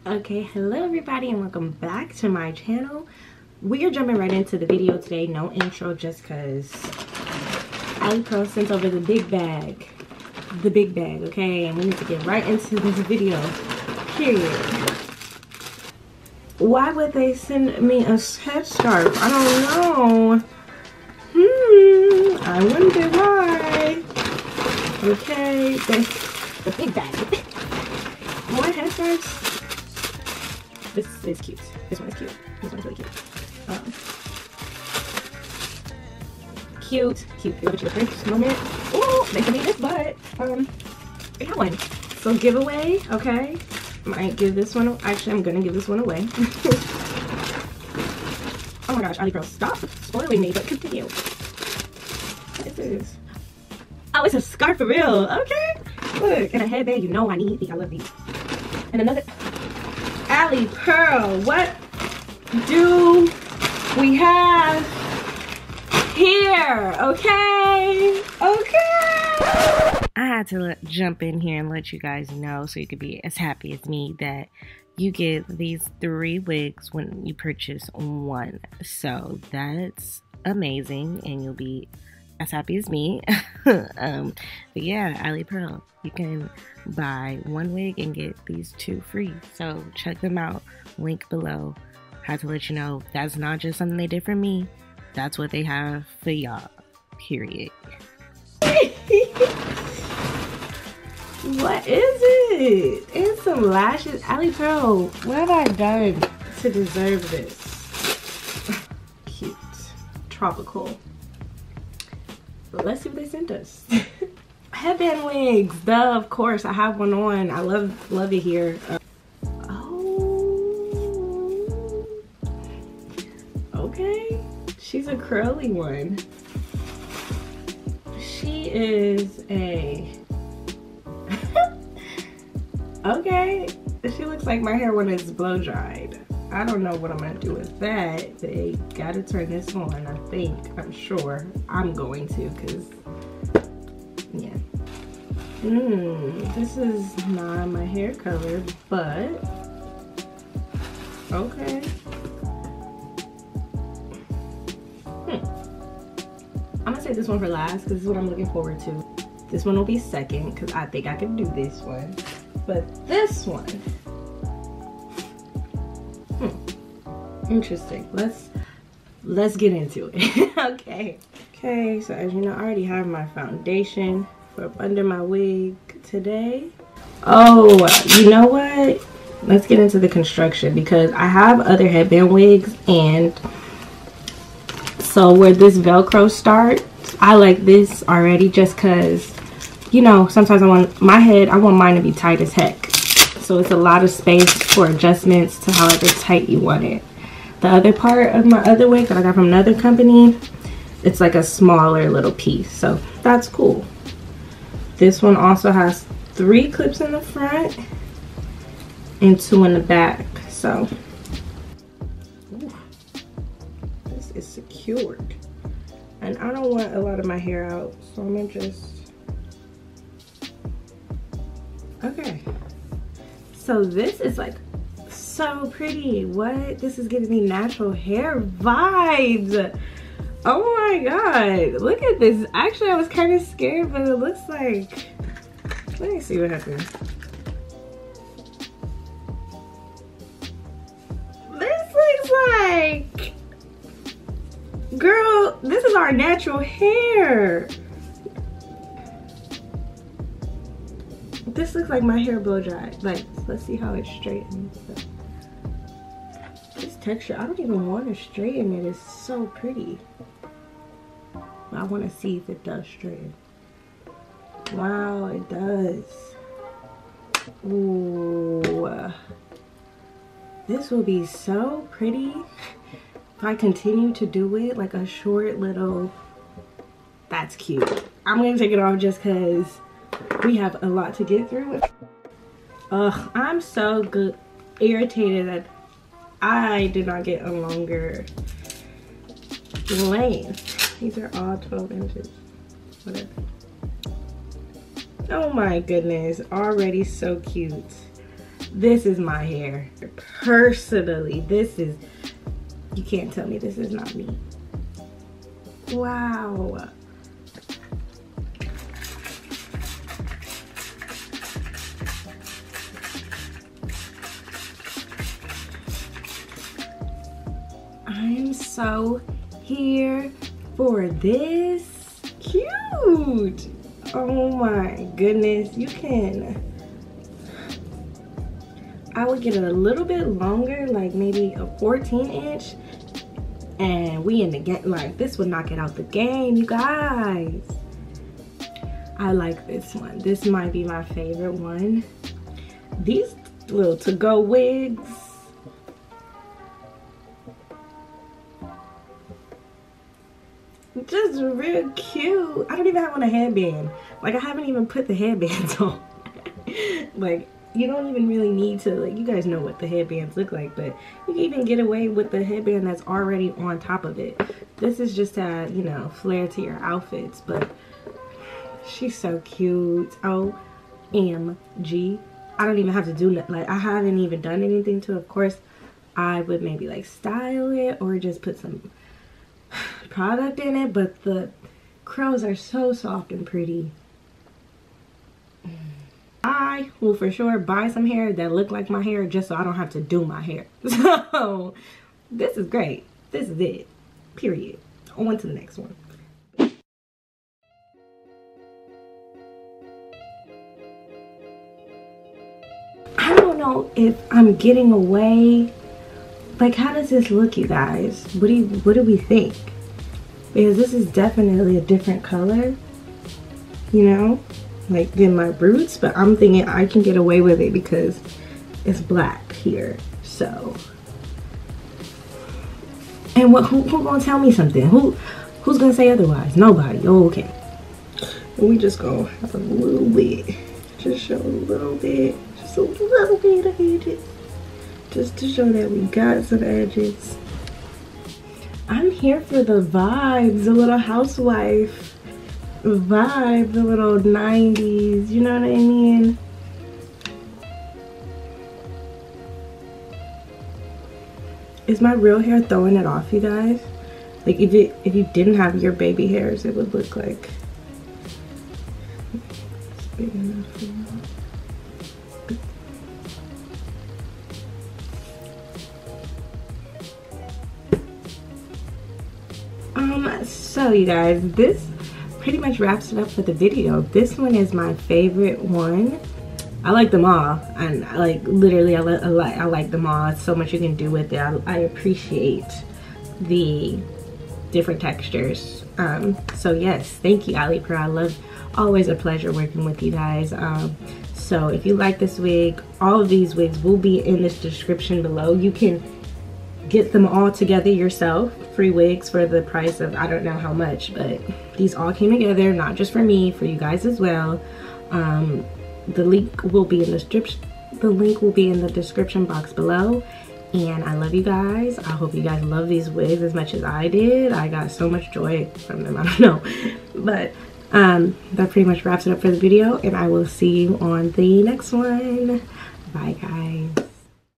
Okay, hello everybody and welcome back to my channel. We are jumping right into the video today. No intro just because Alipearl sent over the big bag. Okay? And we need to get right into this video, period. Why would they send me a headscarf? I don't know. I wonder why. Okay, the big bag. More headscarves. This is cute. This one is cute. This one's really cute. Cute. Look at you, first moment. Oh, they can be this, but I got one. So giveaway, okay. Might give this one. Actually, I'm gonna give this one away. Oh my gosh, Alipearl, stop spoiling me. But continue. What is this? Oh, it's a scarf for real. Okay. Look, and a headband. You know I need these. I love these. And another. Alipearl, what do we have here? Okay. I had to jump in here and let you guys know so you could be as happy as me that you get these 3 wigs when you purchase one. So that's amazing and you'll be as happy as me. But yeah, Alipearl, you can buy 1 wig and get these 2 free. So check them out. Link below. Had to let you know that's not just something they did for me. That's what they have for y'all. Period. What is it? And some lashes. Alipearl, what have I done to deserve this? Cute. Tropical. But let's see what they sent us. Headband wigs, duh, of course. I have one on. I love it here. Oh, okay. She's a curly one. She is a okay. She looks like my hair when it's blow dried. I don't know what I'm gonna do with that. They gotta turn this on, I'm sure I'm going to, because yeah. This is not my hair color, but okay. I'm gonna save this one for last because this is what I'm looking forward to. This one will be second because I think I can do this one. But this one, interesting. Let's get into it. Okay, so as you know, I already have my foundation for under my wig today. Oh, you know what? Let's get into the construction because I have other headband wigs, and so where this Velcro starts, I like this already just because, you know, sometimes I want mine to be tight as heck. So it's a lot of space for adjustments to however tight you want it. The other part of my other wig that I got from another company, it's like a smaller little piece. So that's cool. This one also has 3 clips in the front and 2 in the back. So this is secured. And I don't want a lot of my hair out, so I'm gonna just, okay. So this is like so pretty. What? This is giving me natural hair vibes. Oh my god, look at this. Actually, I was kind of scared, but it looks like, let me see what happens. This looks like, girl, this is our natural hair. This looks like my hair blow dried. Like, let's see how it straightens. This texture, I don't even want to straighten it. It's so pretty. I want to see if it does straighten. Wow, it does. Ooh. This will be so pretty if I continue to do it like a short little, that's cute. I'm going to take it off just because we have a lot to get through. Ugh, I'm so irritated that I did not get a longer length. These are all 12 inches. Whatever. Oh my goodness, already so cute. This is my hair. Personally, this is, you can't tell me this is not me. Wow. I'm so here for this. Cute. Oh my goodness. You can, I would get it a little bit longer, like maybe a 14-inch, and we in the game. Like, this would knock it out the game, you guys. I like this one. This might be my favorite one. These little to-go wigs, just real cute. I don't even have on a headband. Like, I haven't even put the headbands on. Like, you don't even really need to, like, you guys know what the headbands look like, but you can even get away with the headband that's already on top of it. This is just to add, you know, flair to your outfits, but she's so cute. OMG. I don't even have to do, like, I haven't even done anything to it. Of course, I would maybe, like, style it or just put some product in it, but the curls are so soft and pretty. I will for sure buy some hair that look like my hair just so I don't have to do my hair. So this is great. This is it. Period. On to the next one. I don't know if I'm getting away. Like, how does this look, you guys? What do we think? Because this is definitely a different color, you know, like than my roots, but I'm thinking I can get away with it because it's black here. So, and who gonna tell me something? Who's gonna say otherwise? Nobody. Oh, okay. And we just gonna have a little bit, just show a little bit, just a little bit of edges, just to show that we got some edges. I'm here for the vibes, the little housewife vibe, the little 90s, you know what I mean? Is my real hair throwing it off, you guys? Like, if you didn't have your baby hairs, it would look like it's big enough for you. So you guys, this pretty much wraps it up for the video. This one is my favorite one. I like them all, and like literally I like them all. It's so much you can do with it. I appreciate the different textures. So yes, thank you, Alipearl. Always a pleasure working with you guys. So if you like this wig, all of these wigs will be in this description below. You can get them all together yourself, free wigs for the price of I don't know how much, but these all came together, not just for me, for you guys as well. The link will be in the description box below. And I love you guys. I hope you guys love these wigs as much as I did. I got so much joy from them. I don't know, but that pretty much wraps it up for the video, and I will see you on the next one. Bye guys.